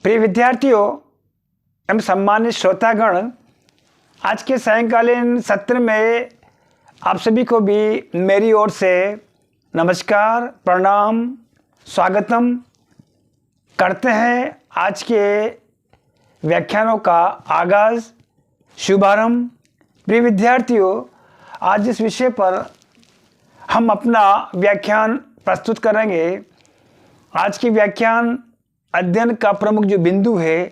प्रिय विद्यार्थियों एवं सम्मानित श्रोतागण, आज के सायंकालीन सत्र में आप सभी को भी मेरी ओर से नमस्कार, प्रणाम, स्वागतम करते हैं। आज के व्याख्यानों का आगाज़, शुभारंभ। प्रिय विद्यार्थियों, आज जिस विषय पर हम अपना व्याख्यान प्रस्तुत करेंगे, आज की व्याख्यान अध्ययन का प्रमुख जो बिंदु है,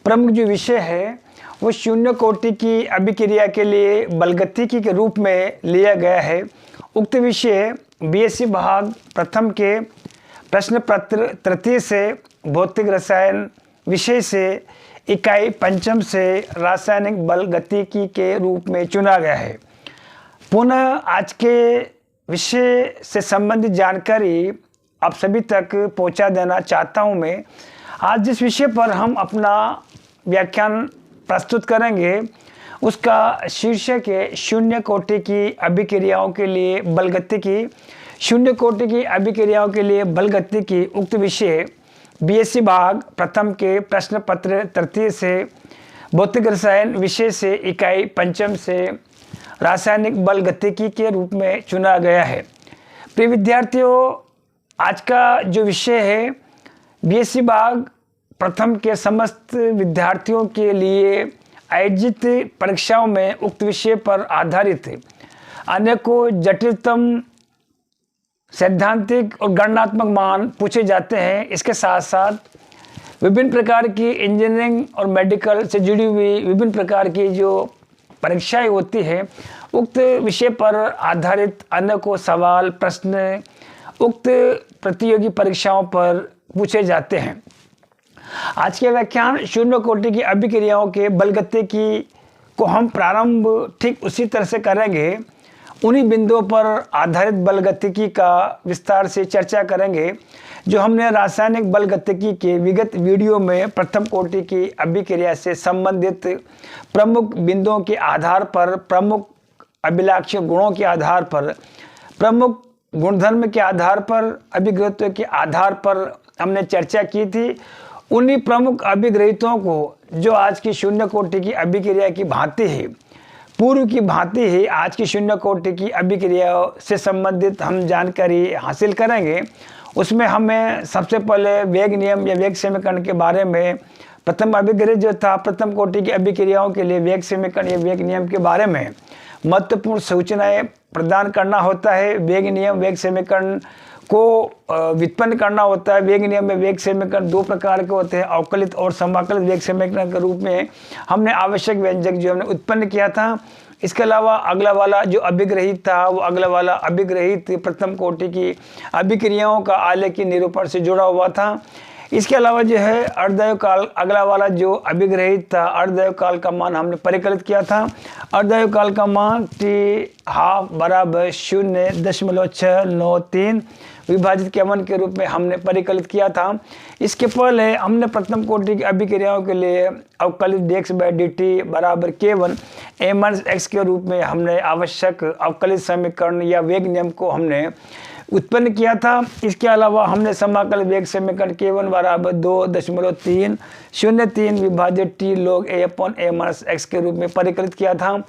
प्रमुख जो विषय है, वो शून्य कोटि की अभिक्रिया के लिए बलगतिकी के रूप में लिया गया है। उक्त विषय बीएससी भाग प्रथम के प्रश्न पत्र तृतीय से भौतिक रसायन विषय से इकाई पंचम से रासायनिक बलगतिकी के रूप में चुना गया है। पुनः आज के विषय से संबंधित जानकारी आप सभी तक पहुंचा देना चाहता हूं मैं। आज जिस विषय पर हम अपना व्याख्यान प्रस्तुत करेंगे, उसका शीर्षक है शून्य कोटि की अभिक्रियाओं के लिए बलगतिकी। शून्य कोटि की अभिक्रियाओं के लिए बलगतिकी उक्त विषय बीएससी भाग प्रथम के प्रश्न पत्र तृतीय से भौतिक रसायन विषय से इकाई पंचम से रासायनिक बलगतिकी के रूप में चुना गया है। प्रिय विद्यार्थियों, आज का जो विषय है बीएससी भाग प्रथम के समस्त विद्यार्थियों के लिए आयोजित परीक्षाओं में उक्त विषय पर आधारित अनेकों जटिलतम सैद्धांतिक और गणनात्मक मान पूछे जाते हैं। इसके साथ साथ विभिन्न प्रकार की इंजीनियरिंग और मेडिकल से जुड़ी हुई विभिन्न प्रकार की जो परीक्षाएं होती हैं, उक्त विषय पर आधारित अनेकों सवाल प्रश्न उक्त प्रतियोगी परीक्षाओं पर पूछे जाते हैं। आज के व्याख्यान शून्य कोटि की अभिक्रियाओं के बलगतिकी को हम प्रारंभ ठीक उसी तरह से करेंगे। उन्हीं बिंदुओं पर आधारित बलगतिकी का विस्तार से चर्चा करेंगे जो हमने रासायनिक बलगतिकी के विगत वीडियो में प्रथम कोटि की अभिक्रिया से संबंधित प्रमुख बिंदुओं के आधार पर, प्रमुख अभिलाक्ष्य गुणों के आधार पर, प्रमुख गुणधर्म के आधार पर, अभिग्रहित्व के आधार पर हमने चर्चा की थी। उन्हीं प्रमुख अभिग्रहितों को जो आज की शून्य कोटि की अभिक्रिया की भांति है, पूर्व की भांति ही आज की शून्य कोटि की अभिक्रिया से संबंधित हम जानकारी हासिल करेंगे। उसमें हमें सबसे पहले वेग नियम या वेग समीकरण के बारे में, प्रथम अभिग्रह जो था प्रथम कोटि की अभिक्रियाओं के लिए वेग समीकरण या वेग नियम के बारे में महत्वपूर्ण सूचनाएं प्रदान करना होता है। वेग नियम वेग समीकरण को व्युत्पन्न करना होता है। वेग नियम में वेग समीकरण दो प्रकार के होते हैं, अवकलित और समाकलित वेग समीकरण के रूप में हमने आवश्यक व्यंजक जो हमने उत्पन्न किया था। इसके अलावा अगला वाला जो अभिग्रहित था, वो अगला वाला अभिग्रहित प्रथम कोटि की अभिक्रियाओं का आलेखी निरूपण से जुड़ा हुआ था। इसके अलावा जो है अर्धदैव काल, अगला वाला जो अभिग्रहित था, अर्धदैव काल का मान हमने परिकलित किया था। अर्धदैव काल का मान t½ बराबर 0.693 विभाजित K1 के रूप में हमने परिकलित किया था। इसके पहले हमने प्रथम कोटि की अभिक्रियाओं के लिए अवकलित dx/dt बराबर K1 a-x के रूप में हमने आवश्यक अवकलित समीकरण या वेग नियम को हमने उत्पन्न किया था। इसके अलावा हमने समाकल वेग समीकरण K1 बराबर 2.303 विभाजित t log a/a-x के रूप में परिकलित किया था।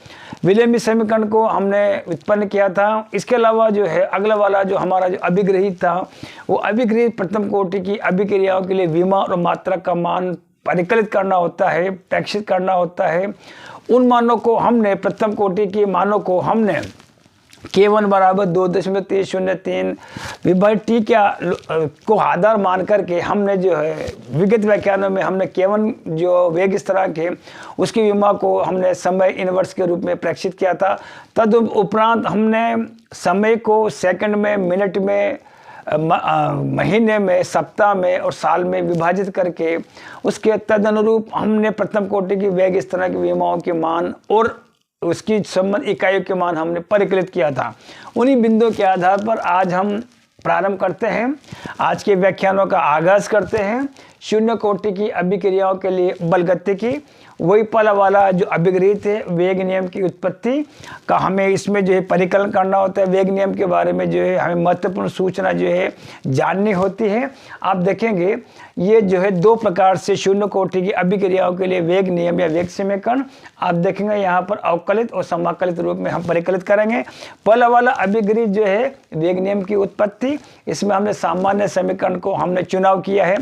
विलेमी समीकरण को हमने उत्पन्न किया था। इसके अलावा जो है अगला वाला जो हमारा जो अभिग्रहित था, वो अभिग्रहित प्रथम कोटि की अभिक्रियाओं के लिए विमा और मात्रा का मान परिकलित करना होता है, प्रेक्षित करना होता है। उन मानों को हमने, प्रथम कोटि के मानों को हमने K1 बराबर 2.303 विभाजित t को आधार मान करके हमने जो है विगत व्याख्यानों में हमने K1 जो वेग स्थिरांक है उसकी विमा को हमने समय इनवर्स के रूप में प्रेक्षित किया था। तद उपरांत हमने समय को सेकंड में, मिनट में, महीने में, सप्ताह में और साल में विभाजित करके उसके तदनुरूप हमने प्रथम कोटि की वेग स्थिरांक की विमाओं के मान और उसकी संबंध इकाइयों के मान हमने परिकलित किया था। उन्हीं बिंदुओं के आधार पर आज हम प्रारंभ करते हैं, आज के व्याख्यानों का आगाज करते हैं। शून्य कोटि की अभिक्रियाओं के लिए बलगतिकी, वही पहला वाला जो अभिग्रहित है वेग नियम की उत्पत्ति का हमें इसमें जो है परिकलन करना होता है। वेग नियम के बारे में जो है हमें महत्वपूर्ण सूचना जो है जाननी होती है। आप देखेंगे ये जो है दो प्रकार से शून्य कोटि की अभिक्रियाओं के लिए वेग नियम या वेग समीकरण आप देखेंगे यहाँ पर अवकलित और समाकलित रूप में हम परिकलित करेंगे। पहला वाला अभिक्रिया जो है वेग नियम की उत्पत्ति, इसमें हमने सामान्य समीकरण को हमने चुनाव किया है,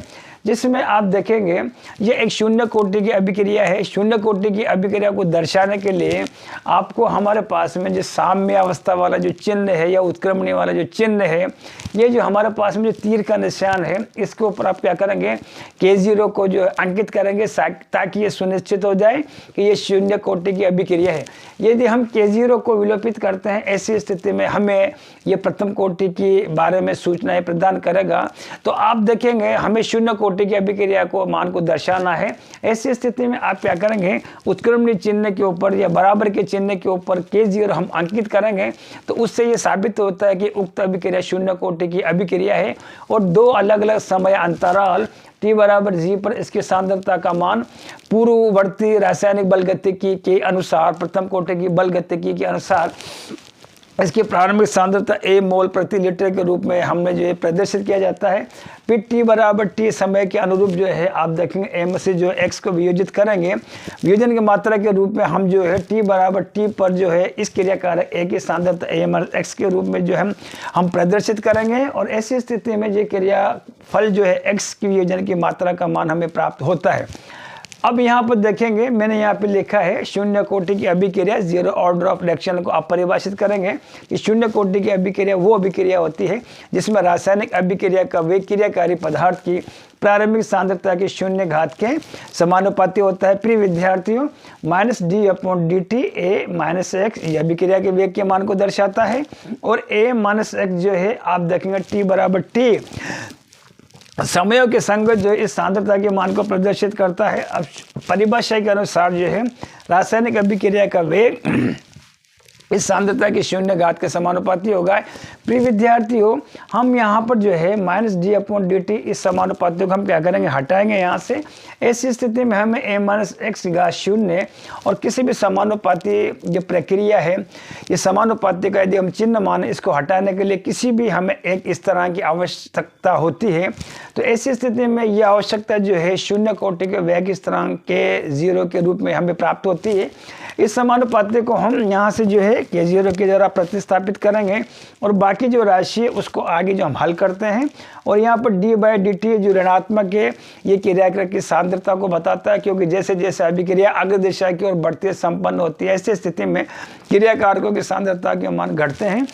जिसमें आप देखेंगे ये एक शून्य कोटि की अभिक्रिया है। शून्य कोटि की अभिक्रिया को दर्शाने के लिए आपको हमारे पास में जो साम्य अवस्था वाला जो चिन्ह है या उत्क्रमणीय वाला जो चिन्ह है, ये जो हमारे पास में जो तीर का निशान है, इसके ऊपर आप क्या करेंगे K0 को जो अंकित करेंगे ताकि ये सुनिश्चित हो जाए कि ये शून्य कोटि की अभिक्रिया है। यदि हम K0 को विलोपित करते हैं, ऐसी स्थिति में हमें ये प्रथम कोटि के बारे में सूचनाएं प्रदान करेगा। तो आप देखेंगे हमें शून्य कोटि की अभिक्रिया को मान को दर्शाना है। ऐसी स्थिति में आप क्या करेंगे उत्क्रमणीय चिन्ह के ऊपर या बराबर के चिन्ह के ऊपर K0 हम अंकित करेंगे, तो उससे ये साबित होता है कि उक्त अभिक्रिया शून्य कोटि की अभिक्रिया है और दो अलग अलग समय अंतराल t बराबर g पर इसकी सांद्रता का मान पूर्ववर्ती रासायनिक बल गतिकी के अनुसार प्रथम कोटि की बल गतिकी के अनुसार इसकी प्रारंभिक सांद्रता A मोल प्रति लीटर के रूप में हमने जो है प्रदर्शित किया जाता है। फिर t बराबर t समय के अनुरूप जो है आप देखेंगे m से जो x को वियोजित करेंगे, वियोजन की मात्रा के रूप में हम जो है t बराबर t पर जो है इस क्रियाकारक A की सांद्रता A-x के रूप में जो है हम प्रदर्शित करेंगे और ऐसी स्थिति में ये क्रिया फल जो है x की वियोजन की मात्रा का मान हमें प्राप्त होता है। अब यहाँ पर देखेंगे मैंने यहाँ पे लिखा है शून्य कोटि की अभिक्रिया, जीरो ऑर्डर ऑफ रिएक्शन को आप परिभाषित करेंगे कि शून्य कोटि की अभिक्रिया वो अभिक्रिया होती है जिसमें रासायनिक अभिक्रिया का वेग क्रियाकारी पदार्थ की प्रारंभिक सांद्रता की शून्य घात के समानुपाती होता है। प्रिय विद्यार्थियों, -d/dt A-x यह अभिक्रिया के वेग के मान को दर्शाता है और A-x जो है आप देखेंगे t बराबर t समयों के संगत जो इस सांद्रता के मान को प्रदर्शित करता है। अब परिभाषा के अनुसार जो है रासायनिक अभिक्रिया का वेग इस सांद्रता की शून्य घात के समानुपाती होगा। प्रिय विद्यार्थियों, हम यहाँ पर जो है -d/dt इस समानुपाती को हम क्या करेंगे हटाएंगे यहाँ से। ऐसी स्थिति में हमें A-x घात शून्य और किसी भी समानुपाती जो प्रक्रिया है, ये समानुपाती का यदि हम चिन्ह माने, इसको हटाने के लिए किसी भी हमें एक इस तरह की आवश्यकता होती है। तो ऐसी स्थिति में यह आवश्यकता जो है शून्य कोटि के वेग स्थिरांक K0 के रूप में हमें प्राप्त होती है। इस समानुपाती को हम यहाँ से जो है K0 के द्वारा प्रतिस्थापित करेंगे और बाकी जो राशि है उसको आगे जो हम हल करते हैं और यहाँ पर d/dt जो ऋणात्मक है, ये क्रियाकारक की सांद्रता को बताता है, क्योंकि जैसे जैसे अभिक्रिया अग्र दिशा की ओर बढ़ती संपन्न होती है, ऐसी स्थिति में क्रियाकारकों की सांद्रता के मान घटते हैं।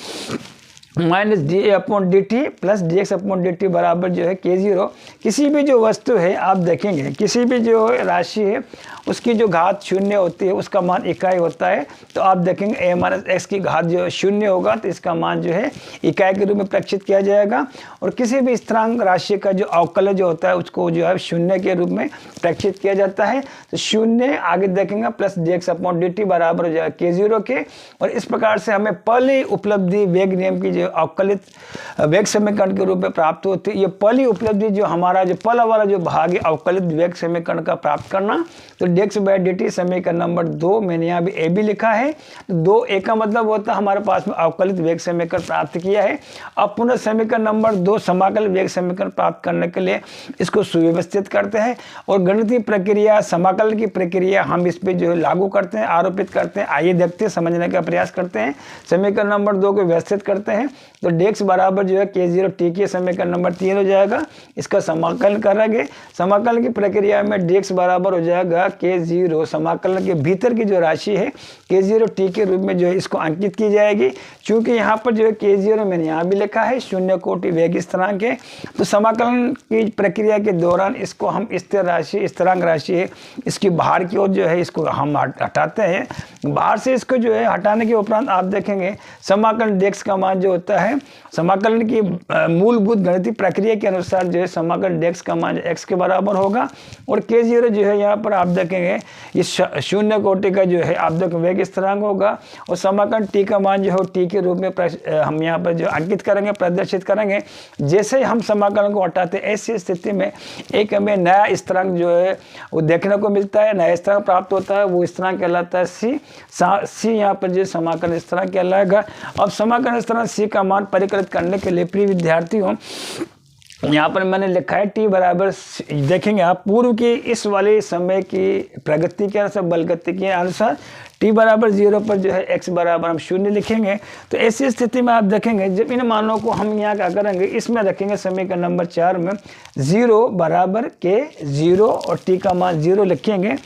-da/dt प्लस dx/dt बराबर जो है K0। किसी भी जो वस्तु है आप देखेंगे, किसी भी जो राशि है उसकी जो घात शून्य होती है उसका मान इकाई होता है। तो आप देखेंगे A-x की घात जो शून्य होगा तो इसका मान जो है इकाई के रूप में प्रक्षित किया जाएगा और किसी भी स्थिरांक राशि का जो अवकल जो होता है उसको जो है शून्य के रूप में प्रक्षित किया जाता है। तो शून्य आगे देखेंगे प्लस dx/dt बराबर जो है K0 के। और इस प्रकार से हमें पहली उपलब्धि वेग नियम की अवकलित वेग समीकरण के रूप में प्राप्त होती है। ये पहली उपलब्धि जो हमारा जो पहला वाला जो भाग है अवकलित वेग समीकरण का प्राप्त करना, तो dx/dt समीकरण नंबर 2 मैंने यहाँ भी ए भी लिखा है। तो 2a का मतलब होता है हमारे पास में अवकलित वेग समीकरण प्राप्त किया है। अब पुनः समीकरण नंबर 2 समाकल वेग समीकरण प्राप्त करने के लिए इसको सुव्यवस्थित करते हैं और गणितीय प्रक्रिया समाकल की प्रक्रिया हम इस पर जो है लागू करते हैं, आरोपित करते हैं। आइए देखते हैं, समझने का प्रयास करते हैं। समीकरण नंबर 2 को व्यवस्थित करते हैं तो dx बराबर जो है K0 t के समीकरण नंबर 3 हो जाएगा। इसका समाकलन करेंगे, समाकलन की प्रक्रिया में dx बराबर हो जाएगा K0 समाकलन के भीतर की जो राशि है K0 t के रूप में जो है इसको अंकित की जाएगी। चूंकि यहाँ पर जो है K0 मैंने यहाँ भी लिखा है शून्य कोटि वेग स्थिरांक है, तो समाकलन की प्रक्रिया के दौरान इसको हम स्थिर राशि स्थिरांक राशि है इसकी बाहर की ओर जो है इसको हम हटाते हैं। बाहर से इसको जो है हटाने के उपरांत आप देखेंगे समाकलन dx का मान जो होता है समाकलन की मूलभूत गणितीय प्रक्रिया के अनुसार जो है समाकलन dx का मान x के बराबर होगा और K0 जो है यहाँ पर आप देखेंगे ये शून्य कोटि का जो है आप देखें वेग स्थिरांक होगा और समाकलन t का मान जो है t के रूप में हम यहाँ पर जो अंकित करेंगे, प्रदर्शित करेंगे। जैसे हम समाकलन को हटाते हैं ऐसी स्थिति में एक हमें नया स्थिरांक जो है वो देखने को मिलता है, नया स्थिरांक प्राप्त होता है, वो स्थिरांक कहलाता है c यहाँ पर जो समाकलन स्थिरांक कहलाएगा। अब समाकलन स्थिरांक c का मान परिकलित करने के लिए प्रिय विद्यार्थियों यहाँ पर मैंने लिखा है t बराबर, देखेंगे आप पूर्व के इस वाले समय की प्रगति के अनुसार, बल गति के अनुसार t बराबर 0 पर जो है x बराबर हम 0 लिखेंगे। तो ऐसी स्थिति में आप देखेंगे जब इन मानों को हम यहाँ क्या करेंगे, इसमें रखेंगे समीकरण नंबर 4 में 0 बराबर के 0 और t का मान 0 लिखेंगे।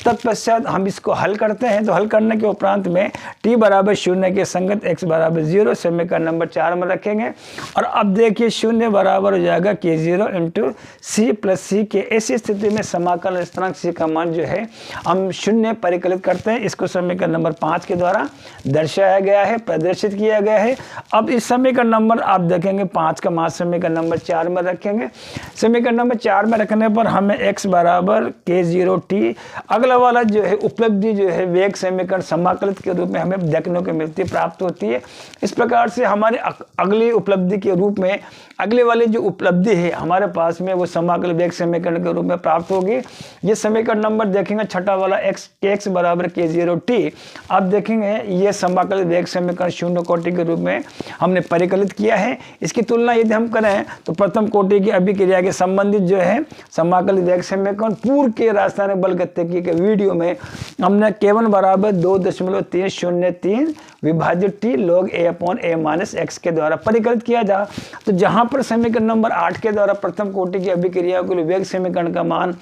तत्पश्चात हम इसको हल करते हैं। तो हल करने के उपरांत में t बराबर 0 के संगत x बराबर 0 समीकरण नंबर 4 में रखेंगे। और अब देखिए 0 बराबर हो जाएगा के 0 इंटू सी प्लस सी के। ऐसी स्थिति में समाकलन स्थिरांक c का मान जो है हम 0 परिकलित करते हैं। इसको समीकरण नंबर 5 के द्वारा दर्शाया गया है, प्रदर्शित किया गया है। अब इस समीकरण नंबर आप देखेंगे 5 का मान समीकरण नंबर 4 में रखेंगे। समीकरण नंबर 4 में रखने पर हमें x बराबर के 0 t, अगला वाला जो है उपलब्धि जो है वेग समीकरण समाकलित के रूप में हमें देखने को मिलती, प्राप्त होती है। इस प्रकार से हमारे अगली उपलब्धि के रूप में अगले वाली जो उपलब्धि है हमारे पास में वो समाकलित वेग समीकरण के रूप में प्राप्त होगी। ये समीकरण नंबर देखेंगे छठा वाला x बराबर के 0 t, आप देखेंगे ये समाकलित वेग समीकरण शून्य कोटि के रूप में हमने परिकलित किया है। इसकी तुलना यदि हम करें तो प्रथम कोटि की अभिक्रिया के संबंधित जो है समाकलित वेग समीकरण पूर्व के रासायनिक बल गतिकी के वीडियो में हमने K1 बराबर 2.303 विभाजित t log a/a-x के द्वारा परिकलित किया जा। तो जहां पर समीकरण नंबर 8 के द्वारा प्रथम कोटि की अभिक्रिया के लिए वेग समीकरण का मान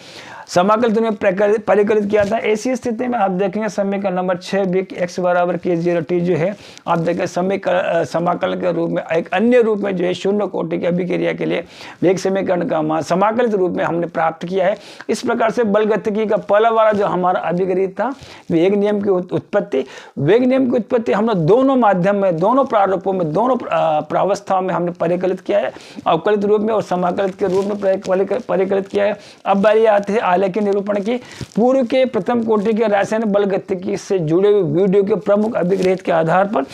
समाकलित में परिकलित किया था, ऐसी स्थिति में आप देखेंगे समीकरण नंबर 6 भी x बराबर के 0 t जो है आप देखें समाकलन के रूप में एक अन्य रूप में जो है शून्य कोटि की अभिक्रिया के लिए वेग समीकरण का मान समाकलित रूप में हमने प्राप्त किया है। इस प्रकार से बल गतिकी का पहला वाला जो हमारा अभिक्रिया था वेग नियम की उत्पत्ति, वेग नियम की उत्पत्ति हमने दोनों माध्यम में, दोनों प्रारूपों में, दोनों प्रावस्थाओं में हमने परिकलित किया है, अवकलित रूप में और समाकलित के रूप में परिकलित किया है। अब बारी आती है आलेख के निरूपण की। पूर्व के प्रथम कोटि के रासायनिक बल गतिकी से जुड़े हुए वीडियो के प्रमुख अभिग्रहित के आधार पर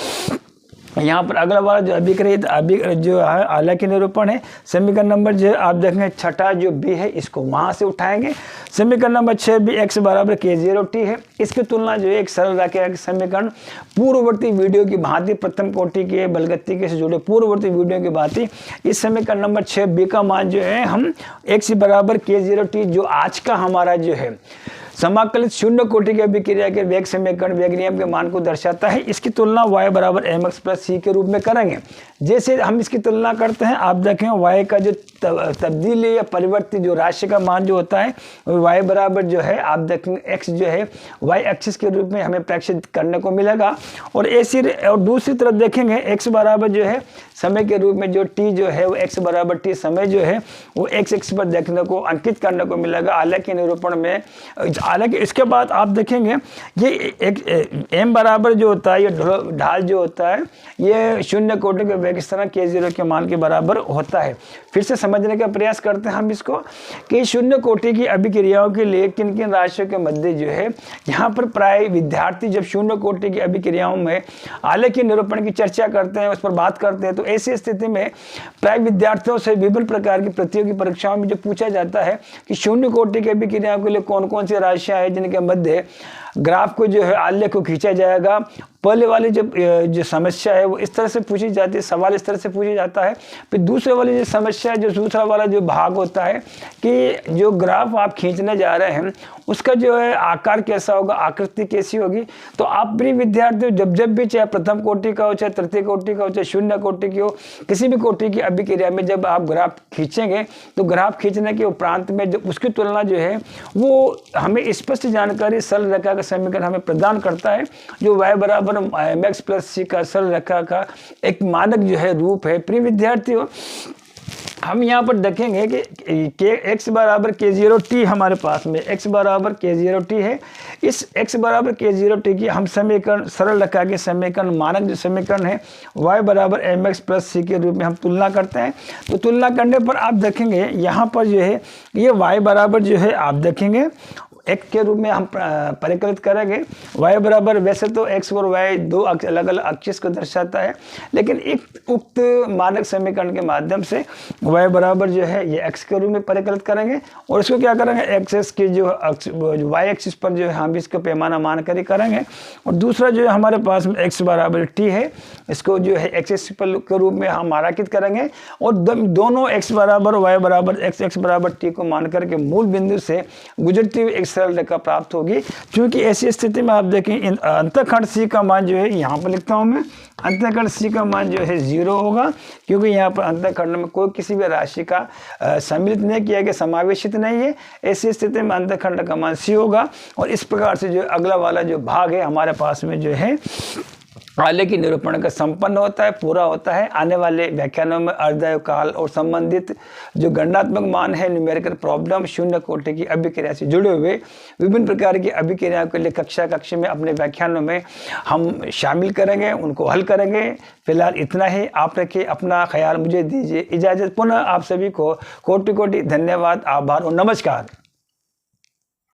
यहाँ पर अगला वाला जो अभिग्रहित जो है आलेख के निरूपण है। समीकरण नंबर जो आप देखेंगे छठा जो बी है इसको वहां से उठाएंगे। समीकरण नंबर 6 भी x बराबर के 0 t है। इसकी तुलना जो है एक सरल रखेगा कि समीकरण पूर्ववर्ती वीडियो की भांति प्रथम कोटि के बल गतिकी से जुड़े पूर्ववर्ती वीडियो की भांति इस समीकरण नंबर 6 बी का मान जो है हम x बराबर के 0 t जो आज का हमारा जो है समाकलित शून्य कोटि की अभिक्रिया के वेग समीकरण वेग नियम के मान को दर्शाता है, इसकी तुलना y बराबर mx प्लस c के रूप में करेंगे। जैसे हम इसकी तुलना करते हैं आप देखें y का जो तब्दीली या परिवर्तित जो राशि का मान जो होता है y बराबर जो है आप देखेंगे x जो है y एक्सिस के रूप में हमें प्रेक्षित करने को मिलेगा। और ऐसी और दूसरी तरफ देखेंगे x बराबर जो है समय के रूप में जो t जो है वो x बराबर t समय जो है वो x एक्सिस पर देखने को अंकित करने को मिलेगा आलेख के निरूपण में। हालांकि इसके बाद आप देखेंगे ये एक m बराबर जो होता है ये ढाल जो होता है ये शून्य कोटि के वेग स्थिरांक के 0 के मान के बराबर होता है। फिर से समझने का प्रयास करते हैं हम इसको कि शून्य कोटि की अभिक्रियाओं के लिए किन किन राशियों के मध्य जो है यहाँ पर प्राय विद्यार्थी जब शून्य कोटि की अभिक्रियाओं में आलेख के निरूपण की चर्चा करते हैं, उस पर बात करते हैं, तो ऐसी स्थिति में प्राय विद्यार्थियों से विभिन्न प्रकार की प्रतियोगी परीक्षाओं में जो पूछा जाता है कि शून्य कोटि की अभिक्रियाओं के लिए कौन कौन सी राशियां हैं जिनके मध्य ग्राफ को जो है आलेख को खींचा जाएगा। पहले वाली जो समस्या है वो इस तरह से पूछी जाती है, सवाल इस तरह से पूछा जाता है। फिर दूसरे वाली जो समस्या है, जो दूसरा वाला जो भाग होता है कि जो ग्राफ आप खींचने जा रहे हैं उसका जो है आकार कैसा होगा, आकृति कैसी होगी। तो आप प्रिय विद्यार्थी जब भी चाहे प्रथम कोटि का हो, चाहे तृतीय कोटि का हो, चाहे शून्य कोटि की हो, किसी भी कोटि की अभिक्रिया में जब आप ग्राफ खींचेंगे तो ग्राफ खींचने के उपरांत में जो उसकी तुलना जो है वो हमें स्पष्ट जानकारी सरल रेखा का समीकरण हमें प्रदान करता है, जो y बराबर mx प्लस c का सरल रेखा का एक मानक जो है रूप है। प्रिय विद्यार्थियों हम यहाँ पर देखेंगे कि x बराबर के 0 t हमारे पास में x बराबर के 0 t है। इस x बराबर के 0 t की हम समीकरण सरल रेखा के समीकरण मानक जो समीकरण है y बराबर mx प्लस c के रूप में हम तुलना करते हैं। तो तुलना करने पर आप देखेंगे यहाँ पर जो है ये y बराबर जो है आप देखेंगे एक के रूप में हम परिकलित करेंगे। y बराबर, वैसे तो x और y दो अलग अलग अक्षिस को दर्शाता है, लेकिन एक उक्त मानक समीकरण के माध्यम से y बराबर जो है ये x के रूप में परिकलित करेंगे और इसको क्या करेंगे, एक्सिस की जो y एक्सिस पर जो है हम इसको पैमाना मान कर ही करेंगे। और दूसरा जो है हमारे पास में x बराबर t है, इसको जो है एक्सिस के रूप में हम आरेखित करेंगे और दोनों x बराबर y बराबर x बराबर t को मान करके मूल बिंदु से गुजरती हुई एक सरल रेखा प्राप्त होगी। क्योंकि ऐसी स्थिति में आप देखें अंतःखंड C का मान जो है यहाँ पर लिखता हूँ मैं, अंतःखंड C का मान जो है 0 होगा, क्योंकि यहाँ पर अंतःखंड में कोई किसी भी राशि का सम्मिलित नहीं किया गया, समावेशित नहीं है। ऐसी स्थिति में अंतःखंड का मान C होगा और इस प्रकार से जो अगला वाला जो भाग है हमारे पास में जो है आलेख की निरूपण का संपन्न होता है, पूरा होता है। आने वाले व्याख्यानों में अर्धआयु काल और संबंधित जो गणनात्मक मान है, न्यूमेरिकल प्रॉब्लम, शून्य कोटि की अभिक्रिया से जुड़े हुए विभिन्न प्रकार की अभिक्रियाओं के लिए कक्ष में अपने व्याख्यानों में हम शामिल करेंगे, उनको हल करेंगे। फिलहाल इतना ही, आप रखिए अपना ख्याल, मुझे दीजिए इजाज़त। पुनः आप सभी को कोटि कोटि धन्यवाद, आभार और नमस्कार।